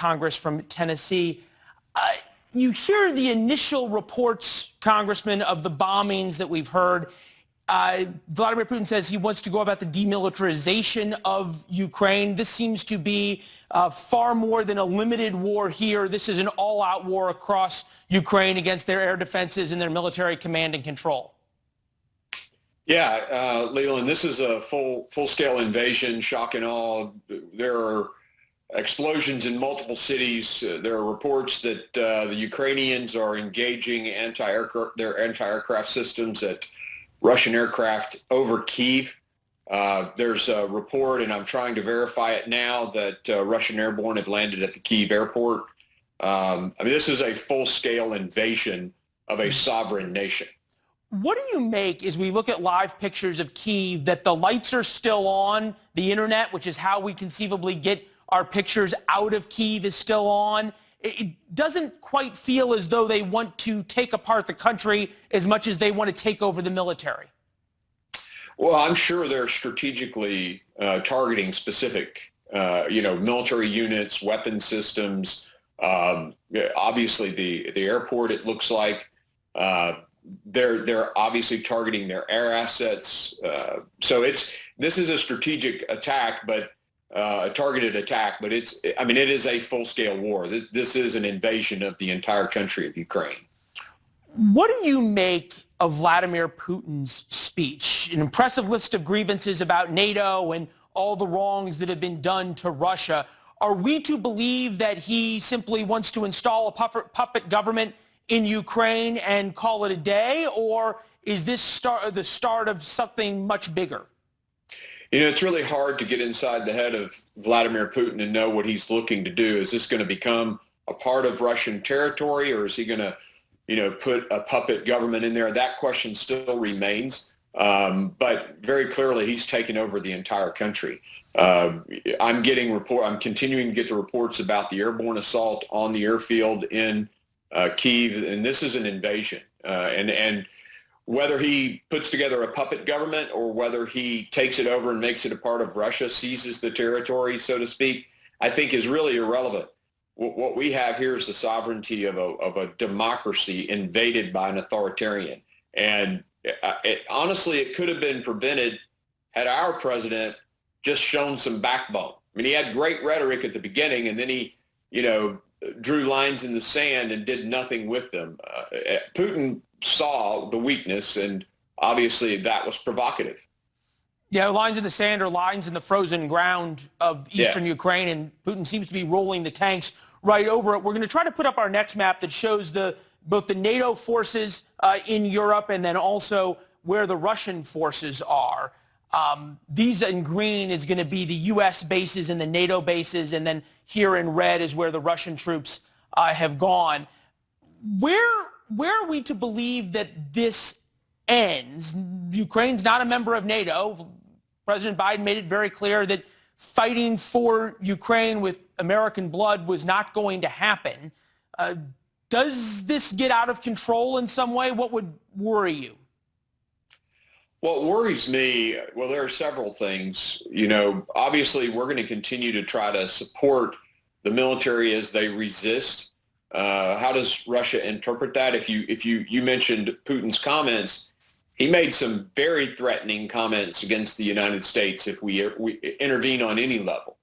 Congress from Tennessee. You hear the initial reports, Congressman, of the bombings that we've heard. Vladimir Putin says he wants to go about the demilitarization of Ukraine. This seems to be far more than a limited war here. This is an all-out war across Ukraine against their air defenses and their military command and control. Yeah, Leland, this is a full-scale invasion, shock and awe. There are explosions in multiple cities. There are reports that the Ukrainians are engaging their anti-aircraft systems at Russian aircraft over Kyiv. There's a report, and I'm trying to verify it now, that Russian airborne have landed at the Kyiv airport. I mean, this is a full-scale invasion of a sovereign nation. What do you make as we look at live pictures of Kyiv, that the lights are still on, the internet, which is how we conceivably get our pictures out of Kyiv, is still on? It doesn't quite feel as though they want to take apart the country as much as they want to take over the military. Well, I'm sure they're strategically targeting specific, military units, weapon systems. Obviously, the airport, it looks like. They're obviously targeting their air assets. So this is a strategic attack, but a targeted attack. But it is a full-scale war. This is an invasion of the entire country of Ukraine. What do you make of Vladimir Putin's speech? An impressive list of grievances about NATO and all the wrongs that have been done to Russia. Are we to believe that he simply wants to install a puppet government in Ukraine and call it a day, or is this the start of something much bigger? It's really hard to get inside the head of Vladimir Putin and know what he's looking to do. Is this going to become a part of Russian territory, or is he going to, put a puppet government in there? That question still remains. But very clearly, he's taken over the entire country. I'm continuing to get the reports about the airborne assault on the airfield in Kyiv, and this is an invasion. And whether he puts together a puppet government or whether he takes it over and makes it a part of Russia, seizes the territory, so to speak, I think is really irrelevant. What we have here is the sovereignty of a democracy invaded by an authoritarian. And honestly, it could have been prevented had our president just shown some backbone. I mean, he had great rhetoric at the beginning, and then he, drew lines in the sand and did nothing with them. Putin saw the weakness, and obviously that was provocative. Yeah, lines in the sand or lines in the frozen ground of eastern Ukraine, and Putin seems to be rolling the tanks right over it. We're going to try to put up our next map that shows both the NATO forces in Europe and then also where the Russian forces are. These in green is going to be the U.S. bases and the NATO bases, and then here in red is where the Russian troops have gone. Where are we to believe that this ends? Ukraine's not a member of NATO. President Biden made it very clear that fighting for Ukraine with American blood was not going to happen. Does this get out of control in some way? What would worry you? What worries me, well, there are several things. Obviously, we're going to continue to try to support the military as they resist. How does Russia interpret that? If you mentioned Putin's comments, he made some very threatening comments against the United States if we intervene on any level.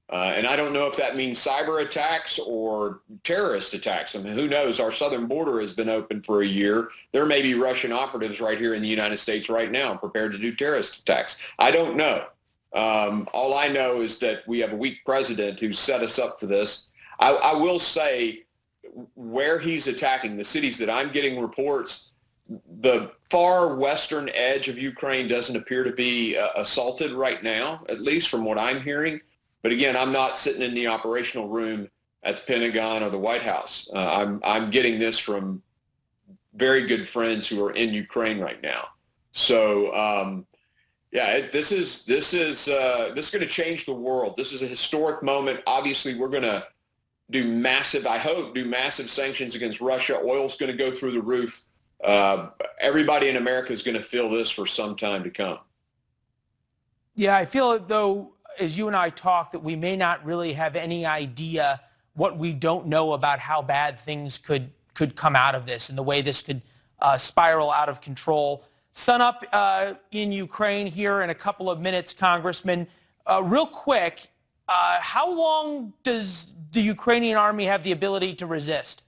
And I don't know if that means cyber attacks or terrorist attacks. I mean, who knows? Our southern border has been open for a year. There may be Russian operatives right here in the United States right now prepared to do terrorist attacks. I don't know. All I know is that we have a weak president who set us up for this. I will say where he's attacking, the cities that I'm getting reports, the far western edge of Ukraine doesn't appear to be assaulted right now, at least from what I'm hearing. But again, I'm not sitting in the operational room at the Pentagon or the White House. I'm getting this from very good friends who are in Ukraine right now. So this is going to change the world. This is a historic moment. Obviously, we're going to do massive sanctions against Russia. Oil's going to go through the roof. Everybody in America is going to feel this for some time to come. Yeah, I feel though, as you and I talk, that we may not really have any idea what we don't know about how bad things could come out of this and the way this could spiral out of control. Sun up in Ukraine here in a couple of minutes, Congressman. Real quick, how long does the Ukrainian army have the ability to resist?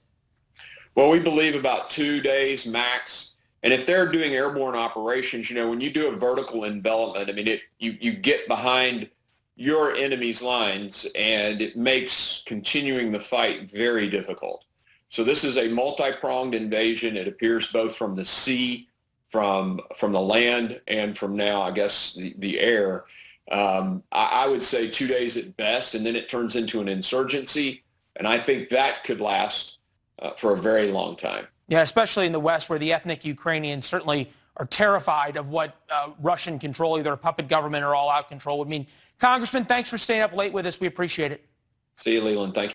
Well, we believe about 2 days max. And if they're doing airborne operations, when you do a vertical envelopment, I mean, you get behind your enemy's lines, and it makes continuing the fight very difficult. So this is a multi-pronged invasion. It appears both from the sea, from the land, and from now, I guess, the air. I would say 2 days at best, and then it turns into an insurgency. And I think that could last for a very long time. Yeah, especially in the West, where the ethnic Ukrainians certainly are terrified of what Russian control, either a puppet government or all-out control, would mean. Congressman, thanks for staying up late with us. We appreciate it. See you, Leland. Thank you.